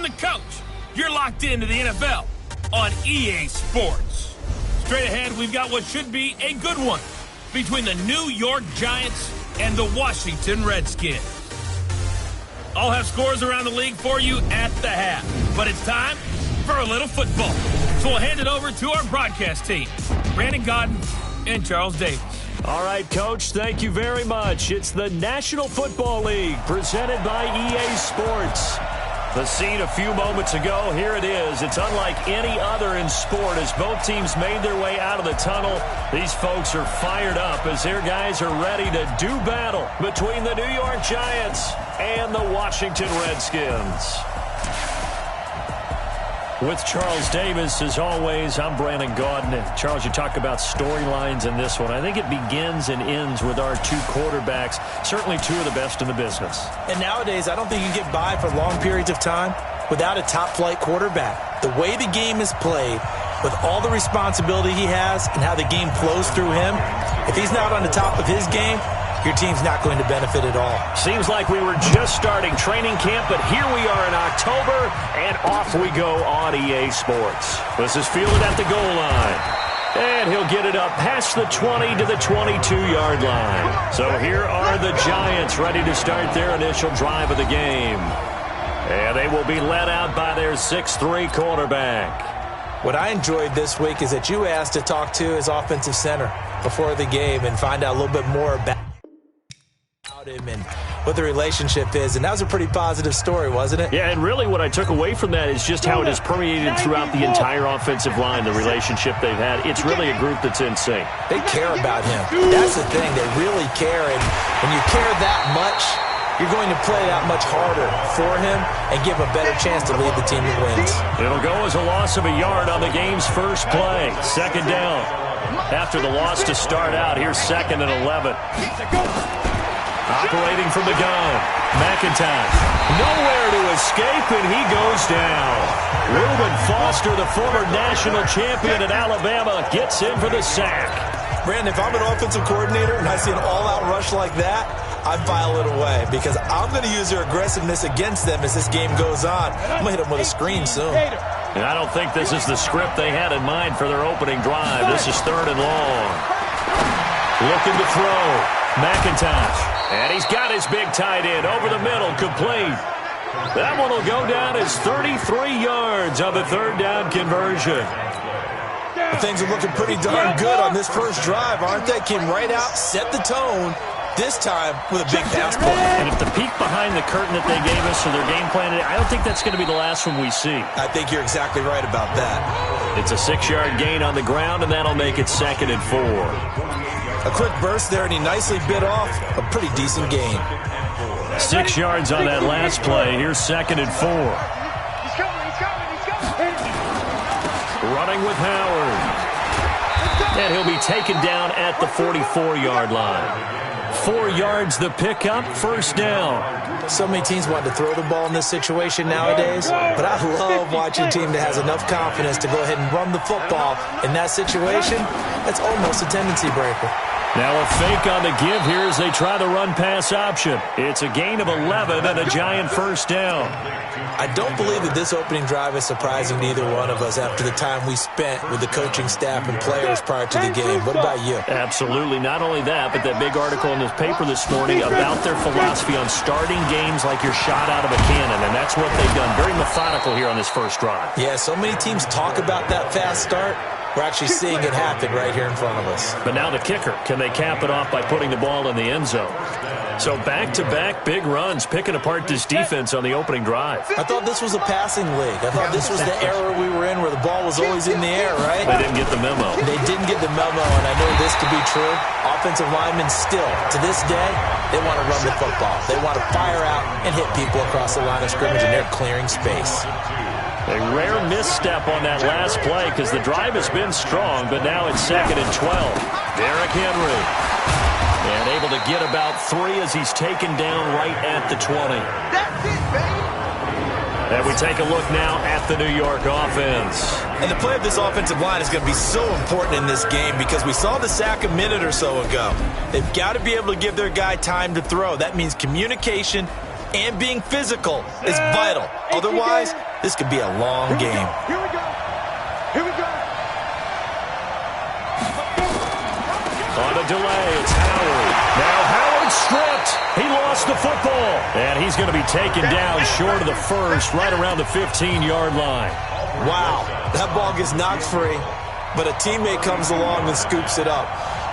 I'm the coach. You're locked into the NFL on EA Sports. Straight ahead, we've got what should be a good one between the New York Giants and the Washington Redskins. I'll have scores around the league for you at the half, but it's time for a little football. So we'll hand it over to our broadcast team, Brandon Godden and Charles Davis. All right, Coach, thank you very much. It's the National Football League presented by EA Sports. The scene a few moments ago, here it is. It's unlike any other in sport as both teams made their way out of the tunnel. These folks are fired up as their guys are ready to do battle between the New York Giants and the Washington Redskins. With Charles Davis, as always, I'm Brandon Gaudin. And Charles, you talk about storylines in this one. I think it begins and ends with our two quarterbacks, certainly two of the best in the business. And nowadays, I don't think you get by for long periods of time without a top-flight quarterback. The way the game is played, with all the responsibility he has and how the game flows through him, if he's not on the top of his game, your team's not going to benefit at all. Seems like we were just starting training camp, but here we are in October, and off we go on EA Sports. This is fielded at the goal line. And he'll get it up past the 20 to the 22-yard line. So here are the Giants ready to start their initial drive of the game. And they will be led out by their 6'3 quarterback. What I enjoyed this week is that you asked to talk to his offensive center before the game and find out a little bit more about him and what the relationship is, and that was a pretty positive story, wasn't it? Yeah, and really what I took away from that is just how it has permeated throughout the entire offensive line, the relationship they've had. It's really a group that's in sync. They care about him. That's the thing. They really care, and when you care that much, you're going to play that much harder for him and give him a better chance to lead the team that wins. It'll go as a loss of a yard on the game's first play. Second down. After the loss to start out, here's 2nd and 11. Operating from the gun, McIntosh. Nowhere to escape, and he goes down. Reuben Foster, the former national champion at Alabama, gets in for the sack. Brandon, if I'm an offensive coordinator and I see an all-out rush like that, I file it away because I'm going to use their aggressiveness against them as this game goes on. I'm going to hit them with a screen soon. And I don't think this is the script they had in mind for their opening drive. This is 3rd and long. Looking to throw. McIntosh. And he's got his big tight end over the middle, complete. That one will go down as 33 yards on the 3rd down conversion. Things are looking pretty darn good on this first drive, aren't they? Came right out, set the tone, this time with a big pass play. And if the peek behind the curtain that they gave us or their game plan, I don't think that's going to be the last one we see. I think you're exactly right about that. It's a 6-yard gain on the ground, and that'll make it 2nd and 4. A quick burst there, and he nicely bit off a pretty decent gain. 6 yards on that last play. Here's 2nd and 4. Running with Howard. And he'll be taken down at the 44-yard line. 4 yards the pickup, 1st down. So many teams want to throw the ball in this situation nowadays, but I love watching a team that has enough confidence to go ahead and run the football. In that situation, that's almost a tendency breaker. Now a fake on the give here as they try the run-pass option. It's a gain of 11 and a Giant 1st down. I don't believe that this opening drive is surprising to either one of us after the time we spent with the coaching staff and players prior to the game. What about you? Absolutely. Not only that, but that big article in the paper this morning about their philosophy on starting games like you're shot out of a cannon, and that's what they've done. Very methodical here on this first drive. Yeah, so many teams talk about that fast start. We're actually seeing it happen right here in front of us. But now the kicker. Can they cap it off by putting the ball in the end zone? So back-to-back big runs, picking apart this defense on the opening drive. I thought this was a passing league. I thought this was the era we were in where the ball was always in the air, right? They didn't get the memo. They didn't get the memo, and I know this to be true. Offensive linemen still, to this day, they want to run the football. They want to fire out and hit people across the line of scrimmage, and they're clearing space. A rare misstep on that last play because the drive has been strong, but now it's 2nd and 12. Derrick Henry. And able to get about 3 as he's taken down right at the 20. That's it, baby. And we take a look now at the New York offense. And the play of this offensive line is going to be so important in this game because we saw the sack a minute or so ago. They've got to be able to give their guy time to throw. That means communication and being physical is vital. Otherwise, this could be a long game. Here we go. Here we go. On a delay, it's Howard. Now Howard stripped. He lost the football. And he's going to be taken down short of the first, right around the 15-yard line. Wow, that ball gets knocked free, but a teammate comes along and scoops it up.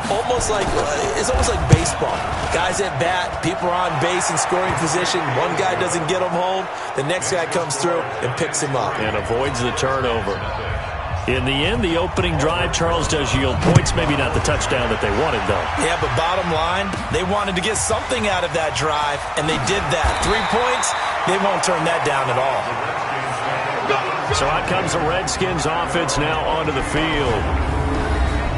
It's almost like baseball. Guys at bat, people are on base in scoring position. One guy doesn't get him home. The next guy comes through and picks him up. And avoids the turnover. In the end, the opening drive, Charles, does yield points. Maybe not the touchdown that they wanted, though. Yeah, but bottom line, they wanted to get something out of that drive, and they did that. 3 points, they won't turn that down at all. So out comes the Redskins offense now onto the field.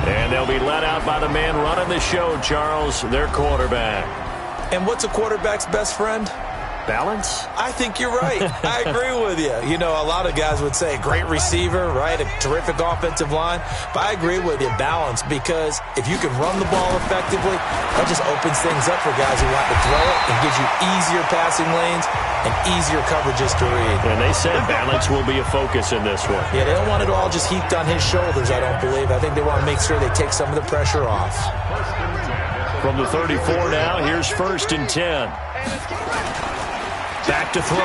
And they'll be led out by the man running the show, Charles, their quarterback. And what's a quarterback's best friend? Balance? I think you're right. I agree with you. You know, a lot of guys would say great receiver, right? A terrific offensive line. But I agree with you, balance, because if you can run the ball effectively, that just opens things up for guys who want to throw it and gives you easier passing lanes and easier coverages to read. And they said balance will be a focus in this one. Yeah, they don't want it all just heaped on his shoulders, I don't believe. I think they want to make sure they take some of the pressure off. From the 34 now, here's 1st and 10. Back to throw.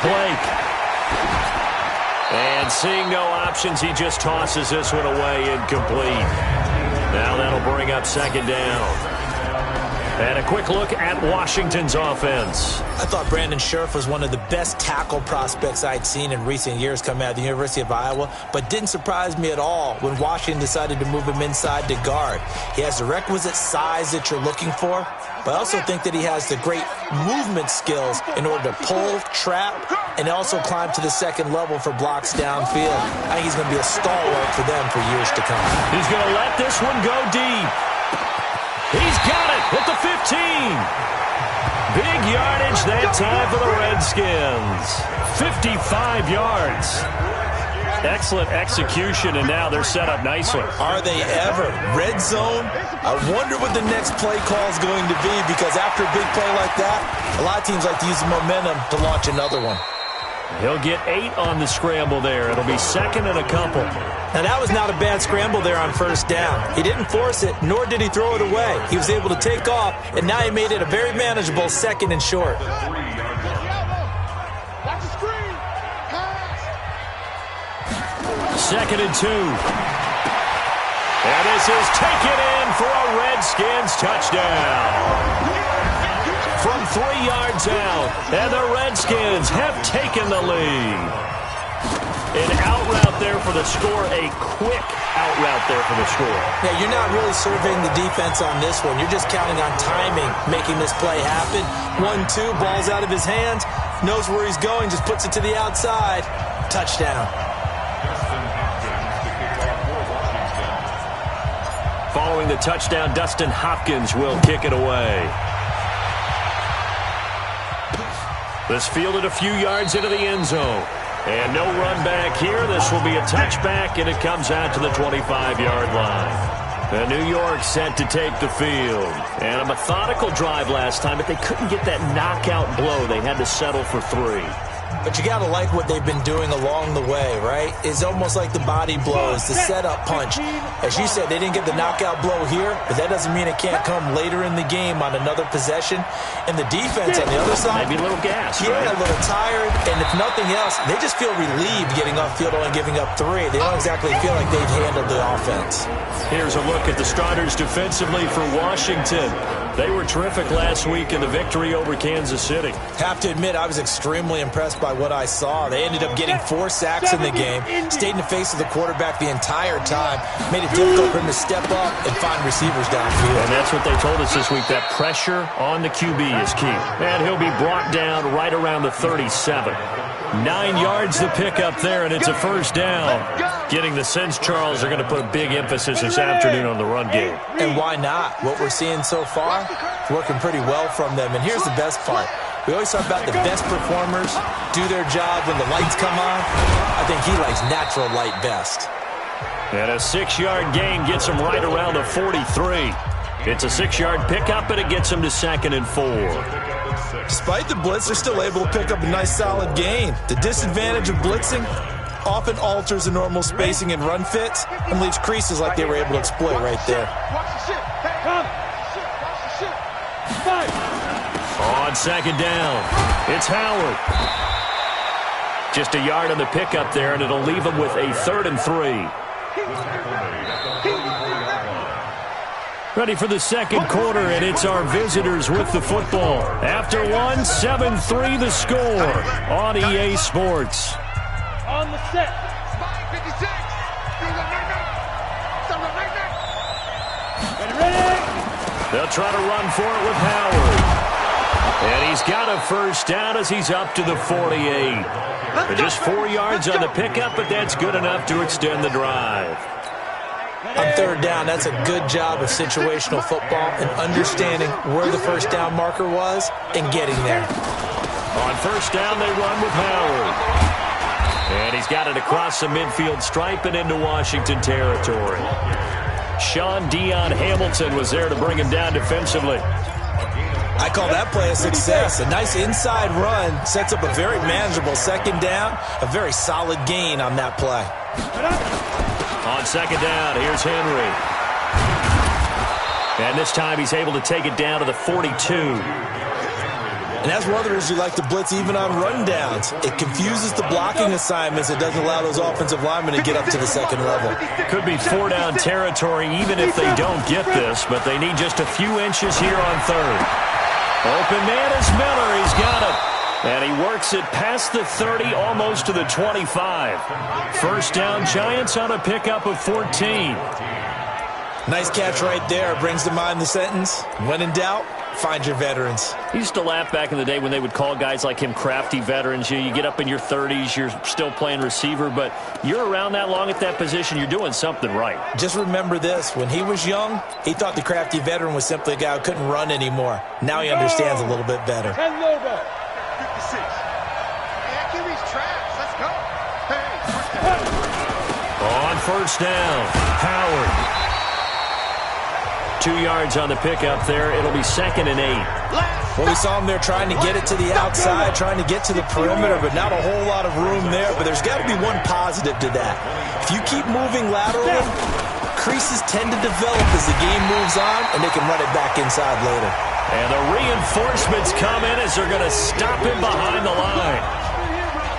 Blake. And seeing no options, he just tosses this one away incomplete. Now that'll bring up 2nd down. And a quick look at Washington's offense. I thought Brandon Scherff was one of the best tackle prospects I'd seen in recent years coming out of the University of Iowa, but didn't surprise me at all when Washington decided to move him inside to guard. He has the requisite size that you're looking for, but I also think that he has the great movement skills in order to pull, trap, and also climb to the 2nd level for blocks downfield. I think he's going to be a stalwart for them for years to come. He's going to let this one go deep. He's got it at the 15. Big yardage that time for the Redskins. 55 yards. Excellent execution, and now they're set up nicely. Are they ever? Red zone? I wonder what the next play call is going to be, because after a big play like that, a lot of teams like to use the momentum to launch another one. He'll get 8 on the scramble there. It'll be 2nd and a couple. Now, that was not a bad scramble there on 1st down. He didn't force it, nor did he throw it away. He was able to take off, and now he made it a very manageable 2nd and short. 2nd and 2. And this is taken in for a Redskins touchdown. From 3 yards out, and the Redskins have taken the lead. An out route there for the score, a quick out route there for the score. Yeah, you're not really surveying the defense on this one. You're just counting on timing, making this play happen. 1-2, ball's out of his hands, knows where he's going, just puts it to the outside. Touchdown. Following the touchdown, Dustin Hopkins will kick it away. This fielded a few yards into the end zone. And no run back here. This will be a touchback, and it comes out to the 25-yard line. The New York set to take the field. And a methodical drive last time, but they couldn't get that knockout blow. They had to settle for 3. But you got to like what they've been doing along the way, right? It's almost like the body blows, the setup punch. As you said, they didn't get the knockout blow here, but that doesn't mean it can't come later in the game on another possession. And the defense on the other side, maybe a little gas, yeah, right? A little tired. And if nothing else, they just feel relieved getting off field only giving up 3. They don't exactly feel like they've handled the offense. Here's a look at the starters defensively for Washington. They were terrific last week in the victory over Kansas City. Have to admit, I was extremely impressed by what I saw. They ended up getting 4 sacks in the game, stayed in the face of the quarterback the entire time, made it difficult for him to step up and find receivers downfield. And that's what they told us this week, that pressure on the QB is key. And he'll be brought down right around the 37. 9 yards to pick up there, and it's a 1st down. Getting the sense, Charles, they're going to put a big emphasis this afternoon on the run game. And why not? What we're seeing so far, working pretty well from them. And here's the best part. We always talk about the best performers do their job when the lights come on. I think he likes natural light best. And a 6-yard gain gets him right around the 43. It's a 6-yard pickup, and it gets him to 2nd and 4. Despite the blitz, they're still able to pick up a nice solid gain. The disadvantage of blitzing often alters the normal spacing and run fits and leaves creases like they were able to exploit right there. On second down, it's Howard. Just a yard on the pickup there, and it'll leave him with a 3rd and 3. Ready for the second quarter, and it's our visitors with the football. After one, 7-3 the score on EA Sports. On the set. Spike 56. Ready. They'll try to run for it with Howard. And he's got a first down as he's up to the 48. Just 4 yards on the pickup, but that's good enough to extend the drive. On third down, that's a good job of situational football and understanding where the first down marker was and getting there. On first down, they run with Howard. And he's got it across the midfield stripe and into Washington territory. Sean Dion Hamilton was there to bring him down defensively. I call that play a success. A nice inside run sets up a very manageable second down, a very solid gain on that play. On second down, here's Henry. And this time he's able to take it down to the 42. And that's one of the reasons you like to blitz even on rundowns. It confuses the blocking assignments. It doesn't allow those offensive linemen to get up to the second level. Could be 4-down territory even if they don't get this, but they need just a few inches here on third. Open man is Miller. He's got it. And he works it past the 30, almost to the 25. First down, Giants on a pickup of 14. Nice catch right there. Brings to mind the sentence, when in doubt, find your veterans. I used to laugh back in the day when they would call guys like him crafty veterans. You get up in your 30s, you're still playing receiver, but you're around that long at that position, you're doing something right. Just remember this. When he was young, he thought the crafty veteran was simply a guy who couldn't run anymore. Now he understands a little bit better. 56. Yeah, QB's trash. Let's go. Hey, on first down, Howard. 2 yards on the pickup there. It'll be 2nd and 8. Well, we saw him there trying to get it to the outside, trying to get to the perimeter, but not a whole lot of room there. But there's got to be one positive to that. If you keep moving laterally, creases tend to develop as the game moves on, and they can run it back inside later. And the reinforcements come in as they're going to stop him behind the line.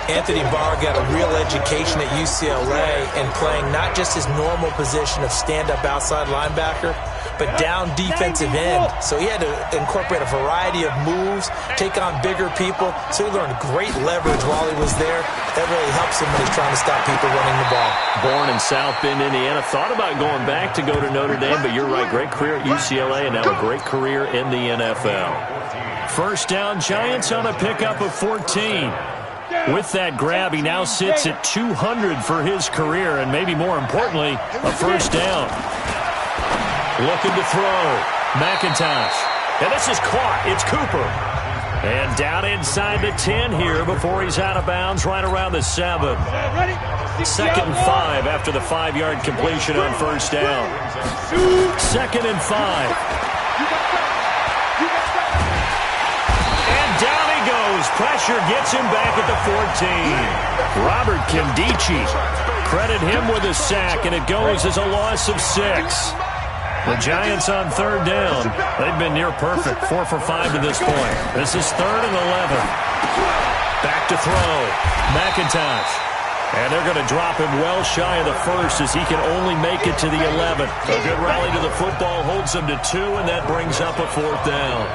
Anthony Barr got a real education at UCLA in playing not just his normal position of stand-up outside linebacker, but down defensive end. So he had to incorporate a variety of moves, take on bigger people. So he learned great leverage while he was there. That really helps him when he's trying to stop people running the ball. Born in South Bend, Indiana. Thought about going back to go to Notre Dame, but you're right. Great career at UCLA and now a great career in the NFL. First down, Giants on a pickup of 14. With that grab, he now sits at 200 for his career, and maybe more importantly, a first down. Looking to throw. McIntosh. And this is caught. It's Cooper. And down inside the 10 here before he's out of bounds right around the 7. 2nd and 5 after the 5-yard completion on first down. 2nd and 5. Down he goes. Pressure gets him back at the 14. Robert Kindici. Credit him with a sack, and it goes as a loss of 6. The Giants on third down. They've been near perfect. 4 for 5 to this point. This is 3rd and 11. Back to throw. McIntosh. And they're going to drop him well shy of the first as he can only make it to the 11. A good rally to the football holds him to 2, and that brings up a 4th down.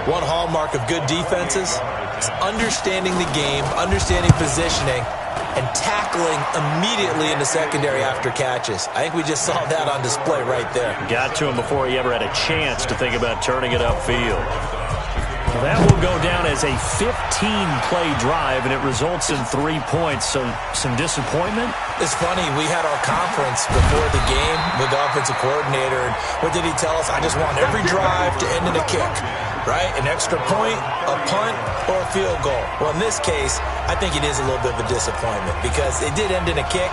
One hallmark of good defenses is understanding the game, understanding positioning, and tackling immediately in the secondary after catches. I think we just saw that on display right there. Got to him before he ever had a chance to think about turning it upfield. That will go down as a 15-play drive, and it results in 3 points. So some disappointment? It's funny. We had our conference before the game with the offensive coordinator, and what did he tell us? I just want every drive to end in a kick. right? An extra point, a punt, or a field goal. Well, in this case, I think it is a little bit of a disappointment because it did end in a kick,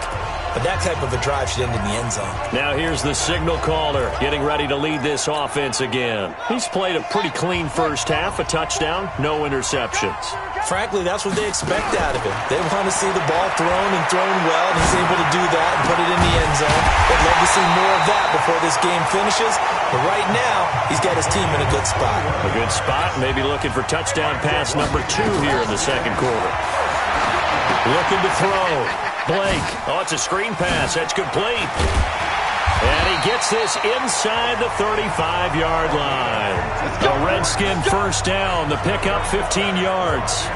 but that type of a drive should end in the end zone. Now here's the signal caller getting ready to lead this offense again. He's played a pretty clean first half, a touchdown, no interceptions. Frankly, that's what they expect out of him. They want to see the ball thrown and thrown well, and he's able to do that and put it in the end zone. They'd love to see more of that before this game finishes, but right now, he's got his team in a good spot. A good spot, maybe looking for touchdown pass number 2 here in the second quarter. Looking to throw. Blake. Oh, it's a screen pass. That's complete. And he gets this inside the 35-yard line. A Redskin first down. The pickup 15 yards.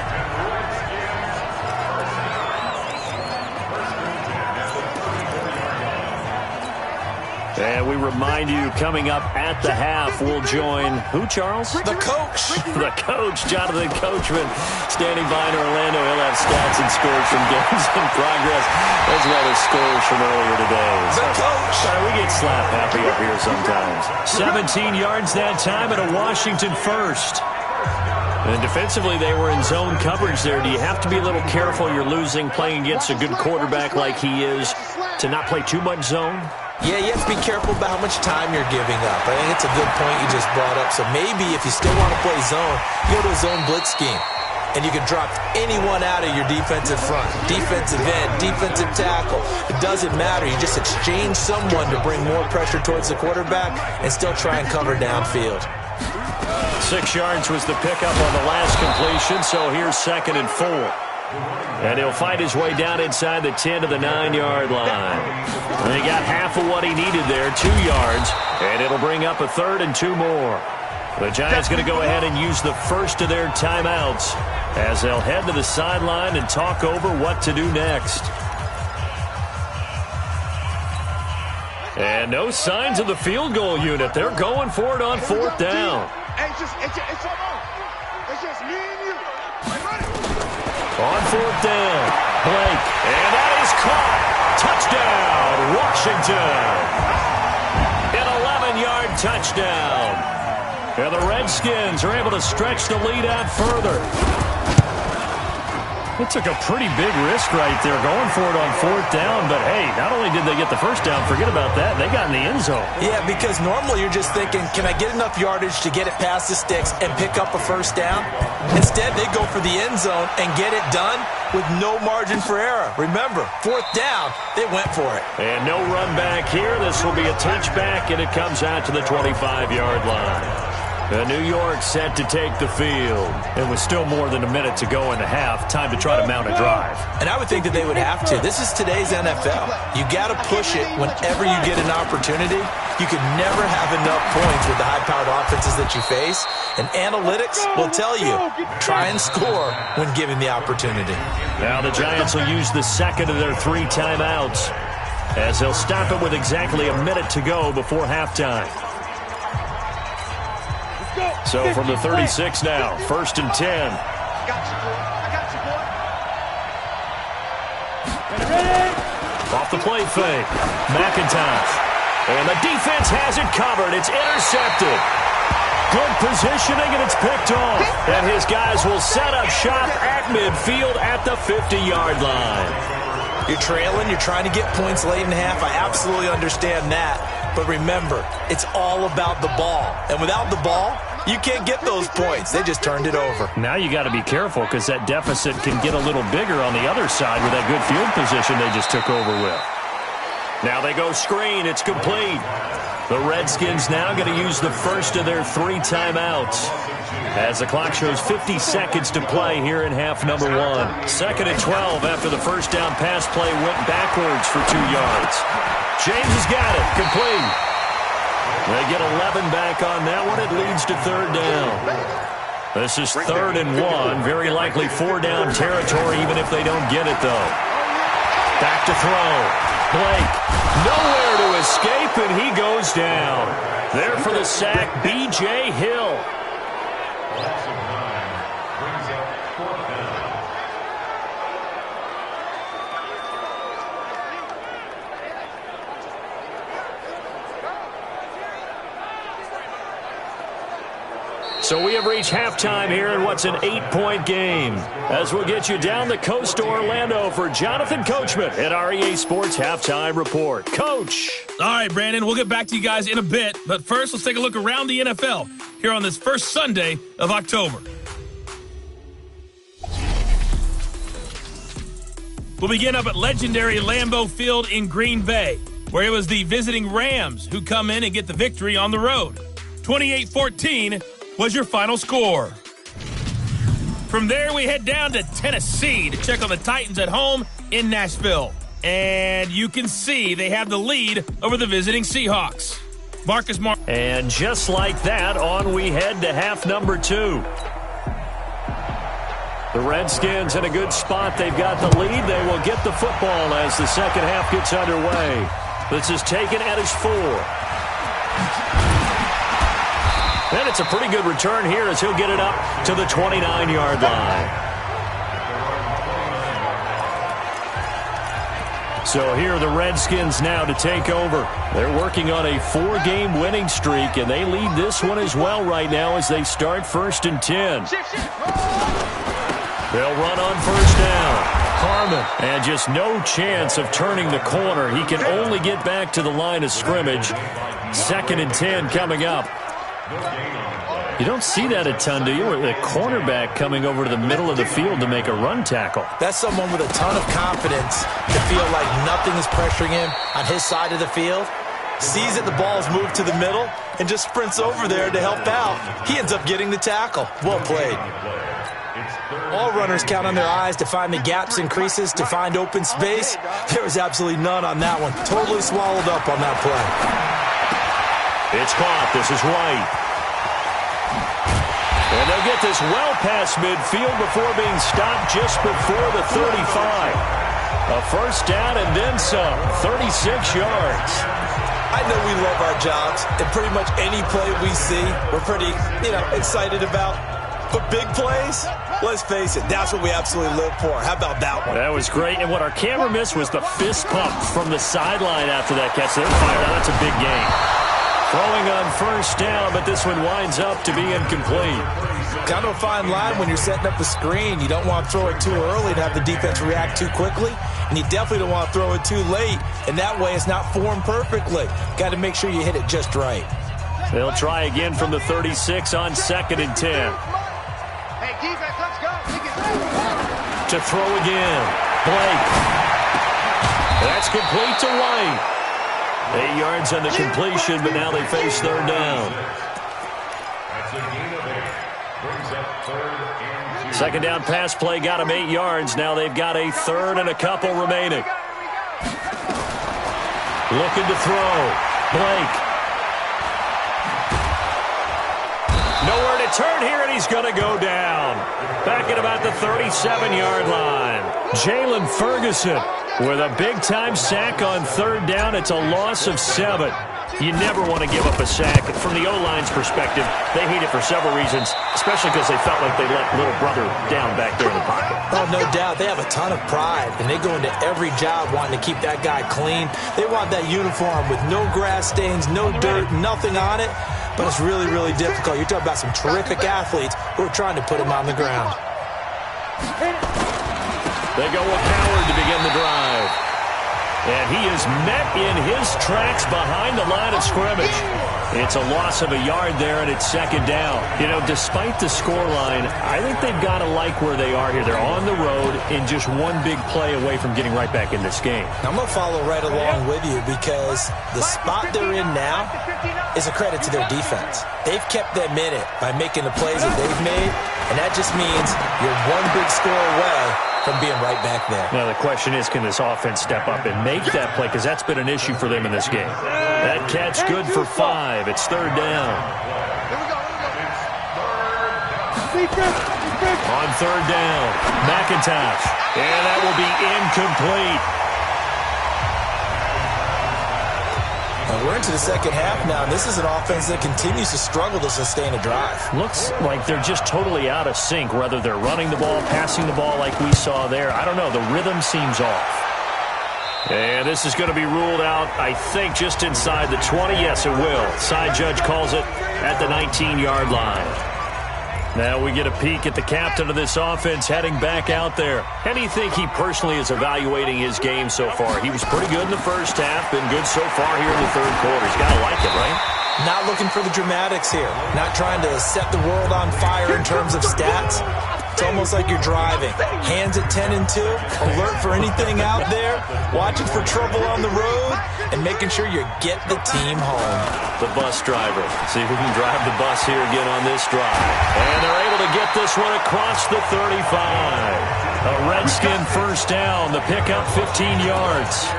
And we remind you, coming up at the half, we'll join who, Charles? The coach. The coach, Jonathan Coachman, standing by in Orlando. He'll have stats and scores from games in progress, as well as scores from earlier today. The coach. We get slap happy up here sometimes. 17 yards that time and a Washington first. And defensively, they were in zone coverage there. Do you have to be a little careful? You're losing, playing against a good quarterback like he is, to not play too much zone? Yeah, you have to be careful about how much time you're giving up. I think it's a good point you just brought up. So maybe if you still want to play zone, go to a zone blitz scheme. And you can drop anyone out of your defensive front. Defensive end, defensive tackle. It doesn't matter. You just exchange someone to bring more pressure towards the quarterback and still try and cover downfield. 6 yards was the pickup on the last completion, so here's 2nd and 4. And he'll fight his way down inside the 10 to the 9-yard line. And he got half of what he needed there, 2 yards, and it'll bring up a 3rd and 2 more. The Giants going to go ahead and use the first of their timeouts as they'll head to the sideline and talk over what to do next. And no signs of the field goal unit. They're going for it on 4th down. It's just me and you. On 4th down, Blake, and that is caught. Touchdown, Washington. An 11-yard touchdown. And the Redskins are able to stretch the lead out further. It took a pretty big risk right there going for it on 4th down, but hey, not only did they get the first down, forget about that, they got in the end zone. Yeah, because normally you're just thinking, can I get enough yardage to get it past the sticks and pick up a first down? Instead, they go for the end zone and get it done with no margin for error. Remember, 4th down, they went for it. And no run back here. This will be a touchback, and it comes out to the 25-yard line. New York set to take the field. It was still more than a minute to go in the half. Time to try to mount a drive. And I would think that they would have to. This is today's NFL. You got to push it whenever you get an opportunity. You can never have enough points with the high-powered offenses that you face. And analytics will tell you, try and score when given the opportunity. Now the Giants will use the second of their 3 timeouts as they'll stop it with exactly a minute to go before halftime. So from the 36 now, 1st and 10. I got you, boy. Off the play fake, McIntosh. And the defense has it covered. It's intercepted. Good positioning, and it's picked off. And his guys will set up shop at midfield at the 50-yard line. You're trailing, you're trying to get points late in half. I absolutely understand that. But remember, it's all about the ball. And without the ball, you can't get those points. They just turned it over. Now you got to be careful because that deficit can get a little bigger on the other side with that good field position they just took over with. Now they go screen. It's complete. The Redskins now going to use the first of their 3 timeouts as the clock shows 50 seconds to play here in half number 1. 2nd and 12 after the first down pass play went backwards for 2 yards. James has got it. Complete. They get 11 back on that one. It leads to 3rd down. This is 3rd and 1. Very likely 4-down territory even if they don't get it, though. Back to throw. Blake. Nowhere to escape, and he goes down. There for the sack, B.J. Hill. So we have reached halftime here in what's an 8-point game. As we'll get you down the coast to Orlando for Jonathan Coachman at our EA Sports Halftime Report. Coach. All right, Brandon, we'll get back to you guys in a bit. But first, let's take a look around the NFL here on this first Sunday of October. We'll begin up at legendary Lambeau Field in Green Bay, where it was the visiting Rams who come in and get the victory on the road. 28-14 was your final score. From there, we head down to Tennessee to check on the Titans at home in Nashville. And you can see they have the lead over the visiting Seahawks. And just like that, on we head to half number 2. The Redskins in a good spot. They've got the lead. They will get the football as the second half gets underway. This is taken at his 4. And it's a pretty good return here as he'll get it up to the 29-yard line. So here are the Redskins now to take over. They're working on a 4-game winning streak, and they lead this one as well right now as they start 1st and 10. They'll run on first down. Harmon, and just no chance of turning the corner. He can only get back to the line of scrimmage. 2nd and 10 coming up. You don't see that a ton, do you? With a cornerback coming over to the middle of the field to make a run tackle. That's someone with a ton of confidence to feel like nothing is pressuring him on his side of the field. Sees that the ball's moved to the middle and just sprints over there to help out. He ends up getting the tackle. Well played. All runners count on their eyes to find the gaps and creases, to find open space. There was absolutely none on that one. Totally swallowed up on that play. It's caught. This is White. And they'll get this well past midfield before being stopped just before the 35. A first down and then some. 36 yards. I know we love our jobs, and pretty much any play we see, we're pretty, excited about. But big plays, let's face it, that's what we absolutely live for. How about that one? That was great. And what our camera missed was the fist pump from the sideline after that catch. They're fired out. That's a big game. Throwing on first down, but this one winds up to be incomplete. Kind of a fine line when you're setting up the screen. You don't want to throw it too early to have the defense react too quickly, and you definitely don't want to throw it too late, and that way it's not formed perfectly. Got to make sure you hit it just right. They'll try again from the 36 on 2nd and 10. Hey, defense, let's go. To throw again. Blake. That's complete to White. 8 yards on the completion, but now they face 3rd down. 2nd down pass play got them 8 yards. Now they've got a 3rd and a couple remaining. Looking to throw. Blake. Nowhere to turn here, and he's going to go down. Back at about the 37-yard line. Jalen Ferguson with a big-time sack on 3rd down. It's a loss of 7. You never want to give up a sack. From the O-line's perspective, they hate it for several reasons, especially because they felt like they let little brother down back there in the pocket. Oh, no doubt. They have a ton of pride, and they go into every job wanting to keep that guy clean. They want that uniform with no grass stains, no dirt, nothing on it. But it's really, really difficult. You're talking about some terrific athletes who are trying to put him on the ground. They go with Howard to begin the drive. And he is met in his tracks behind the line of scrimmage. It's a loss of a yard there, and it's 2nd down. Despite the scoreline, I think they've got to like where they are here. They're on the road and just one big play away from getting right back in this game. I'm going to follow right along with you because the spot they're in now is a credit to their defense. They've kept them in it by making the plays that they've made, and that just means you're one big score away from being right back there. Now, the question is, can this offense step up and make that play? Because that's been an issue for them in this game. That catch good for 5. It's 3rd down. On 3rd down, McIntosh. And that will be incomplete. We're into the second half now. This is an offense that continues to struggle to sustain a drive. Looks like they're just totally out of sync, whether they're running the ball, passing the ball like we saw there. I don't know. The rhythm seems off. And this is going to be ruled out, I think, just inside the 20. Yes, it will. Side judge calls it at the 19-yard line. Now we get a peek at the captain of this offense heading back out there. How do you think he personally is evaluating his game so far? He was pretty good in the first half, been good so far here in the third quarter. He's got to like it, right? Not looking for the dramatics here. Not trying to set the world on fire in terms of stats. It's almost like you're driving. Hands at 10 and 2, alert for anything out there, watching for trouble on the road, and making sure you get the team home. The bus driver. See who can drive the bus here again on this drive. And they're able to get this one across the 35. A Redskin first down. The pickup 15 yards.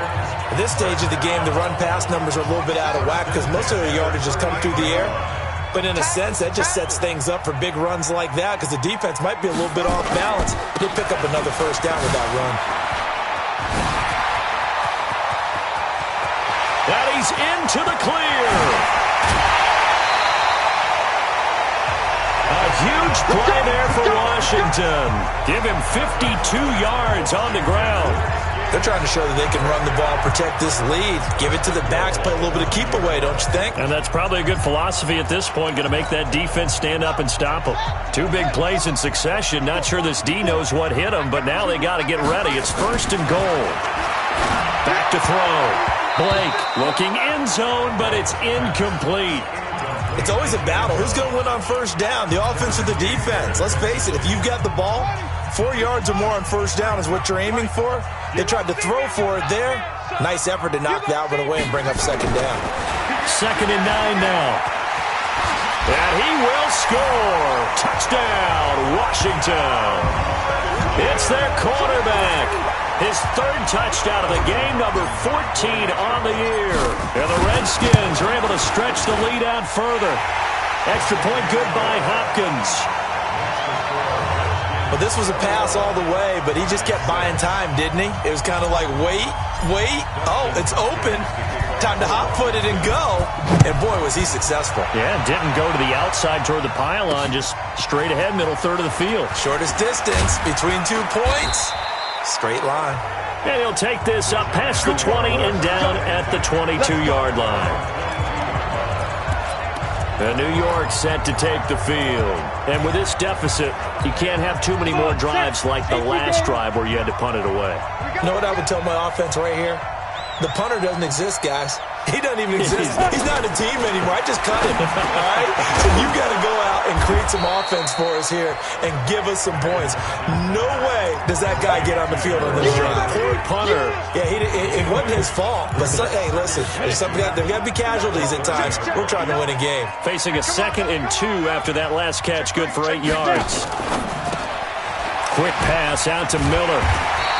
At this stage of the game, the run-pass numbers are a little bit out of whack because most of the yardage has come through the air. But in a sense, that just sets things up for big runs like that because the defense might be a little bit off balance. They pick up another first down with that run. And he's into the clear. A huge play there for Washington. Give him 52 yards on the ground. They're trying to show that they can run the ball, protect this lead, give it to the backs, play a little bit of keep away, don't you think? And that's probably a good philosophy at this point, going to make that defense stand up and stop them. Two big plays in succession. Not sure this D knows what hit them, but now they got to get ready. It's first and goal. Back to throw. Blake looking end zone, but it's incomplete. It's always a battle. Who's going to win on first down, the offense or the defense? Let's face it, if you've got the ball, 4 yards or more on first down is what you're aiming for. They tried to throw for it there. Nice effort to knock that one away and bring up second down. 2nd and 9 now. And he will score. Touchdown, Washington. It's their quarterback. His third touchdown of the game, number 14 on the year. And the Redskins are able to stretch the lead out further. Extra point good by Hopkins. Well, this was a pass all the way, but he just kept buying time, didn't he? It was kind of like, wait. Oh, it's open. Time to hot-foot it and go. And, boy, was he successful. Yeah, didn't go to the outside toward the pylon, just straight ahead, middle third of the field. Shortest distance between 2 points. Straight line. And he'll take this up past the 20 and down at the 22-yard line. And New York set to take the field. And with this deficit, you can't have too many more drives like the last drive where you had to punt it away. You know what I would tell my offense right here? The punter doesn't exist, guys. He doesn't even exist. He's not a team anymore. I just cut him. All right? So you've got to go out and create some offense for us here and give us some points. No way does that guy get on the field on this drive. Poor punter. Yeah, it wasn't his fault. But, hey, listen, there's got to be casualties at times. We're trying to win a game. Facing a 2nd and 2 after that last catch, good for 8 yards. Quick pass out to Miller.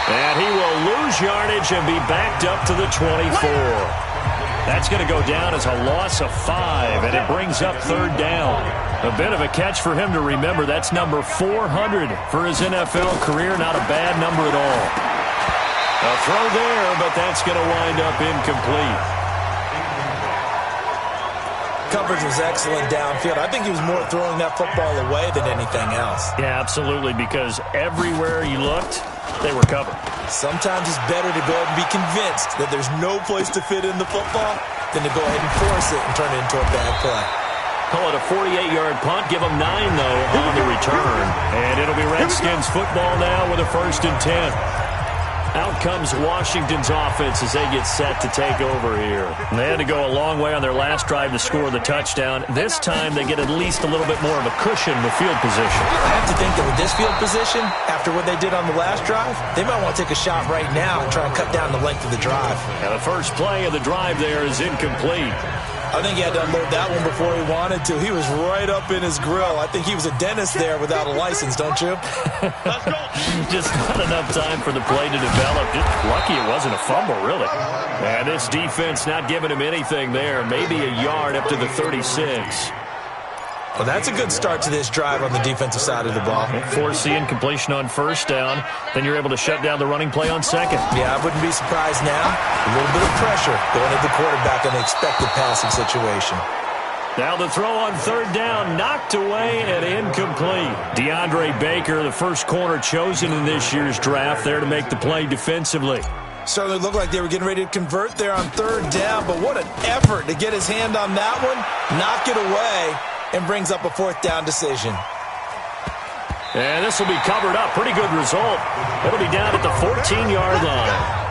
And he will lose yardage and be backed up to the 24. That's going to go down as a loss of 5, and it brings up 3rd down. A bit of a catch for him to remember. That's number 400 for his NFL career. Not a bad number at all. A throw there, but that's going to wind up incomplete. Coverage was excellent downfield. I think he was more throwing that football away than anything else. Yeah, absolutely, because everywhere you looked, they were covered. Sometimes it's better to go ahead and be convinced that there's no place to fit in the football than to go ahead and force it and turn it into a bad play. Call it a 48-yard punt. Give them 9, though, on the return. And it'll be Redskins football now with a 1st and 10. Out comes Washington's offense as they get set to take over here. And they had to go a long way on their last drive to score the touchdown. This time they get at least a little bit more of a cushion with field position. I have to think that with this field position, after what they did on the last drive, they might want to take a shot right now and try and cut down the length of the drive. And the first play of the drive there is incomplete. I think he had to unload that one before he wanted to. He was right up in his grill. I think he was a dentist there without a license, don't you? Just not enough time for the play to develop. Just lucky it wasn't a fumble, really. And this defense not giving him anything there. Maybe a yard up to the 36. Well, that's a good start to this drive on the defensive side of the ball. Force the incompletion on first down. Then you're able to shut down the running play on second. Yeah, I wouldn't be surprised now. A little bit of pressure going at the quarterback in the expected passing situation. Now the throw on 3rd down, knocked away and incomplete. DeAndre Baker, the first corner chosen in this year's draft, there to make the play defensively. Certainly looked like they were getting ready to convert there on 3rd down, but what an effort to get his hand on that one, knock it away, and brings up a 4th down decision. And this will be covered up. Pretty good result. It'll be down at the 14-yard line.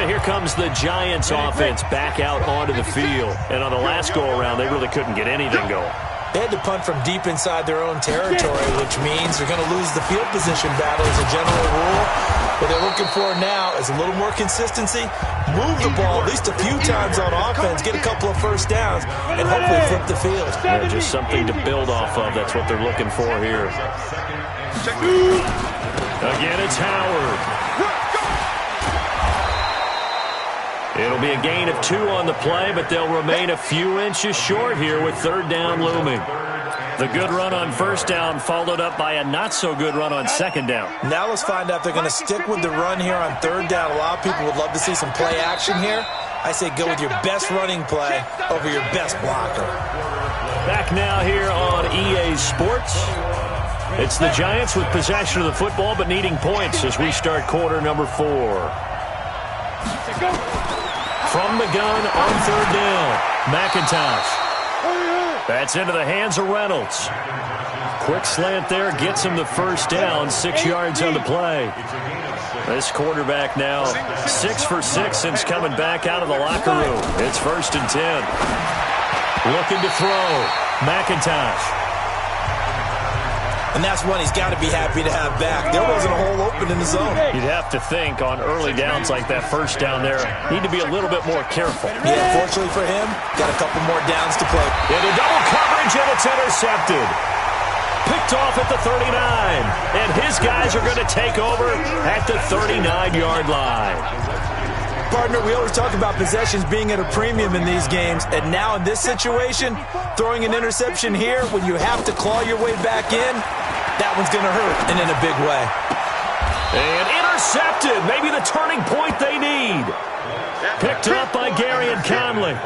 And here comes the Giants offense back out onto the field. And on the last go-around, they really couldn't get anything going. They had to punt from deep inside their own territory, which means they're going to lose the field position battle as a general rule. What they're looking for now is a little more consistency, move the ball at least a few times on offense, get a couple of first downs, and hopefully flip the field. Yeah, just something to build off of. That's what they're looking for here. Again, it's Howard. It'll be a gain of 2 on the play, but they'll remain a few inches short here with third down looming. The good run on first down followed up by a not-so-good run on second down. Now let's find out if they're going to stick with the run here on third down. A lot of people would love to see some play action here. I say go with your best running play over your best blocker. Back now here on EA Sports. It's the Giants with possession of the football but needing points as we start quarter number 4. From the gun on third down, McIntosh. That's into the hands of Reynolds. Quick slant there, gets him the first down, 6 yards on the play. This quarterback now 6 for 6 since coming back out of the locker room. It's 1st and 10. Looking to throw, McIntosh. And that's one he's got to be happy to have back. There wasn't a hole open in the zone. You'd have to think on early downs like that first down there, need to be a little bit more careful. Yeah, fortunately for him, got a couple more downs to play. Into double coverage, and it's intercepted. Picked off at the 39. And his guys are going to take over at the 39-yard line. Partner, we always talk about possessions being at a premium in these games, and now in this situation, throwing an interception here when you have to claw your way back in, that one's going to hurt, and in a big way. And intercepted, maybe the turning point they need. Picked up by Gary and Conley.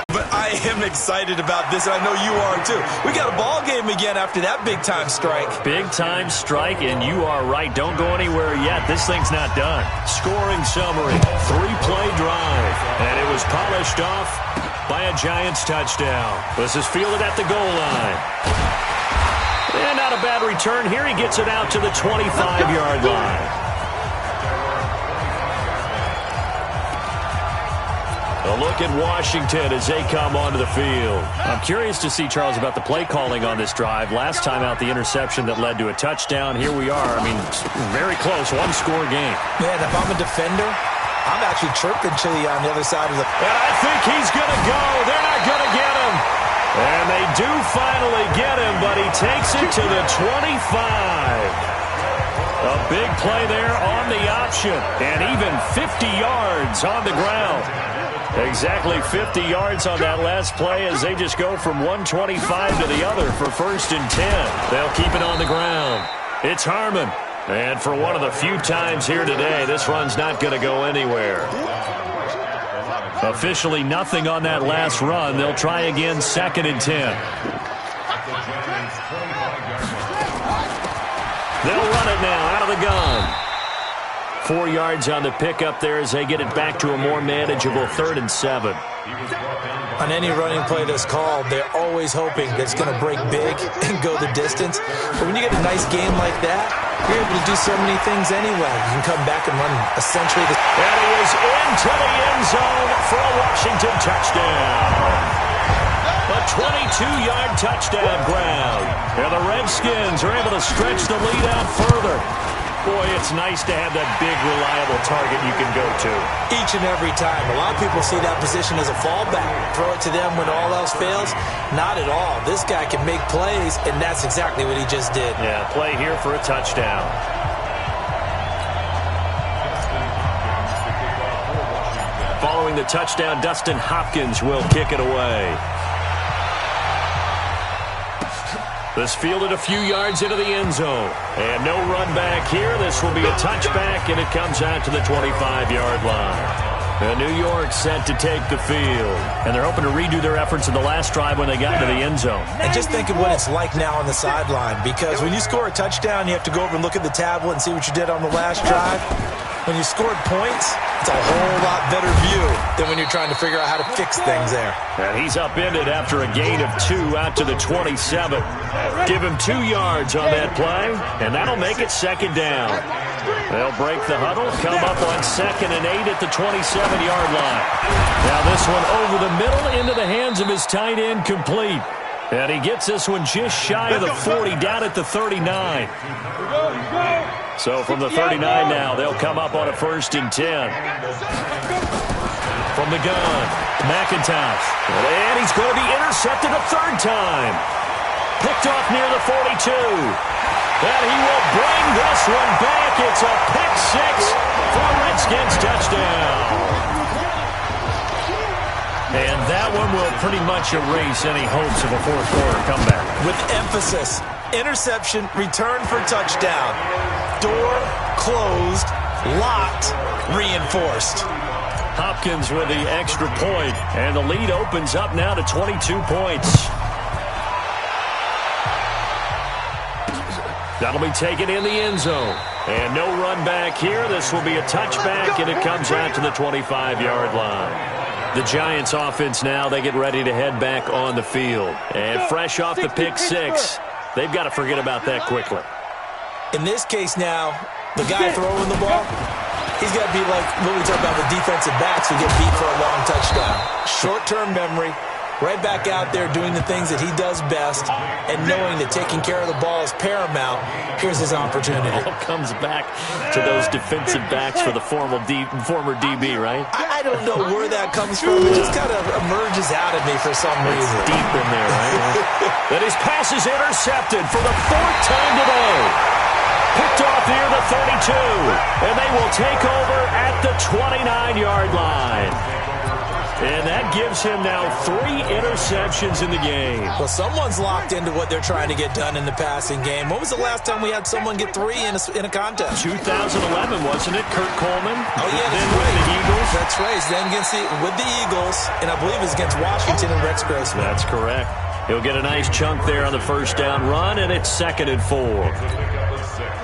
But I am excited about this, and I know you are too. We got a ball game again after that big-time strike. Big-time strike, and you are right. Don't go anywhere yet. This thing's not done. Scoring summary, 3-play drive, and it was polished off by a Giants touchdown. This is fielded at the goal line. And not a bad return here. He gets it out to the 25-yard line. A look at Washington as they come onto the field. I'm curious to see, Charles, about the play calling on this drive. Last time out, the interception that led to a touchdown. Here we are. I mean, very close, one-score game. Man, if I'm a defender, I'm actually chirping Chili on the other side of the... And I think he's going to go. They're not going to get him. And they do finally get him, but he takes it to the 25. A big play there on the option. And even 50 yards on the ground. Exactly 50 yards on that last play as they just go from 125 to the other for 1st and 10. They'll keep it on the ground. It's Harmon. And for one of the few times here today, this run's not going to go anywhere. Officially nothing on that last run. They'll try again 2nd and 10. They'll run it now out of the gun. 4 yards on the pickup there as they get it back to a more manageable 3rd and 7. On any running play that's called, they're always hoping that it's going to break big and go the distance. But when you get a nice game like that, you're able to do so many things anyway. You can come back and run essentially the... And he is into the end zone for a Washington touchdown. A 22-yard touchdown grab. And the Redskins are able to stretch the lead out further. Boy, it's nice to have that big, reliable target you can go to. Each and every time. A lot of people see that position as a fallback. Throw it to them when all else fails. Not at all. This guy can make plays, and that's exactly what he just did. Yeah, play here for a touchdown. Following the touchdown, Dustin Hopkins will kick it away. This fielded a few yards into the end zone. And no run back here. This will be a touchback, and it comes out to the 25-yard line. And New York set to take the field. And they're hoping to redo their efforts in the last drive when they got to the end zone. And just think of what it's like now on the sideline. Because when you score a touchdown, you have to go over and look at the tablet and see what you did on the last drive. When you scored points, It's a whole lot better view than when you're trying to figure out how to fix things there. And he's upended after a gain of 2 out to the 27. Give him 2 yards on that play, and that'll make it second down. They'll break the huddle, come up on 2nd and 8 at the 27-yard line. Now this one over the middle into the hands of his tight end, complete. And he gets this one just shy of the 40, down at the 39. So from the 39 now, they'll come up on a 1st and 10. From the gun, McIntosh. And he's going to be intercepted a 3rd time. Picked off near the 42. And he will bring this one back. It's a pick 6 for a Redskins touchdown. And that one will pretty much erase any hopes of a 4th quarter comeback. With emphasis, interception, return for touchdown. Door closed, locked, reinforced. Hopkins with the extra point, and the lead opens up now to 22 points. That'll be taken in the end zone. And no run back here. This will be a touchback, and it comes out to the 25-yard line. The Giants offense now, they get ready to head back on the field. And fresh off the pick 6, they've got to forget about that quickly. In this case now, the guy throwing the ball, he's got to be like what we talk about with defensive backs who get beat for a long touchdown. Short-term memory, right back out there doing the things that he does best, and knowing that taking care of the ball is paramount. Here's his opportunity. It all comes back to those defensive backs for the former DB, right? I don't know where that comes from. It just kind of emerges out of me for some reason. It's deep in there, right? But his pass is intercepted for the 4th time today. Picked off near the 32, and they will take over at the 29-yard line. And that gives him now 3 interceptions in the game. Well, someone's locked into what they're trying to get done in the passing game. When was the last time we had someone get 3 in a contest? 2011, wasn't it? Kurt Coleman. Oh, yeah, then that's right. With the Eagles. That's right. Then with the Eagles, and I believe it's against Washington and Rex Grossman. That's correct. He'll get a nice chunk there on the 1st down run, and it's 2nd and 4.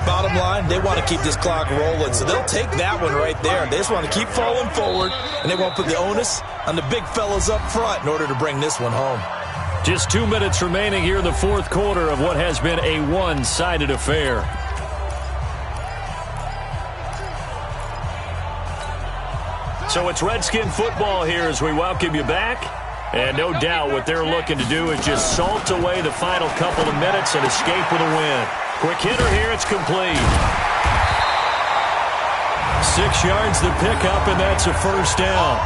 Bottom line, they want to keep this clock rolling, so they'll take that one right there. They just want to keep falling forward, and they won't put the onus on the big fellas up front in order to bring this one home. Just 2 minutes remaining here in the 4th quarter of what has been a one-sided affair. So it's Redskin football here as we welcome you back. And no doubt what they're looking to do is just salt away the final couple of minutes and escape with a win. Quick hitter here, it's complete. 6 yards the pickup, and that's a 1st down.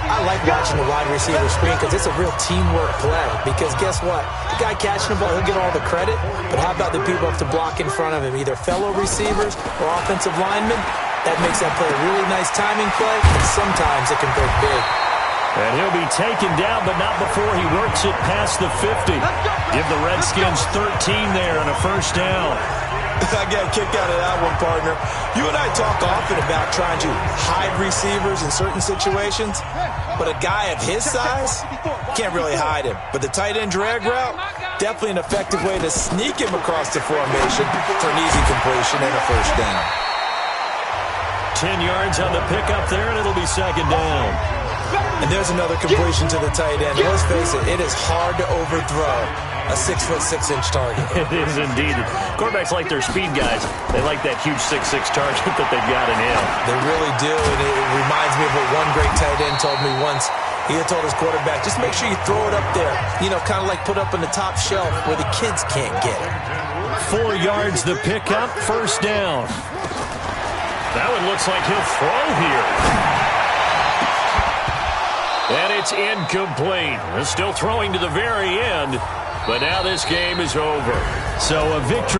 I like watching the wide receiver screen because it's a real teamwork play. Because guess what? The guy catching the ball, he'll get all the credit. But how about the people up to block in front of him, either fellow receivers or offensive linemen? That makes that play a really nice timing play, and sometimes it can break big. And he'll be taken down, but not before he works it past the 50. Give the Redskins 13 there and a 1st down. I got a kick out of that one, partner. You and I talk often about trying to hide receivers in certain situations, but a guy of his size can't really hide him. But the tight end drag route, definitely an effective way to sneak him across the formation for an easy completion and a 1st down. 10 yards on the pickup there, and it'll be 2nd down. And there's another completion to the tight end. Let's face it, it is hard to overthrow a 6'6" target. It is indeed. Quarterbacks like their speed guys. They like that huge 6'6" target that they've got in him. They really do, and it reminds me of what one great tight end told me once. He had told his quarterback, just make sure you throw it up there. You know, kind of like put up on the top shelf where the kids can't get it. 4 yards the pickup, 1st down. That one looks like he'll throw here. And it's incomplete. They're still throwing to the very end, but now this game is over. So a victory.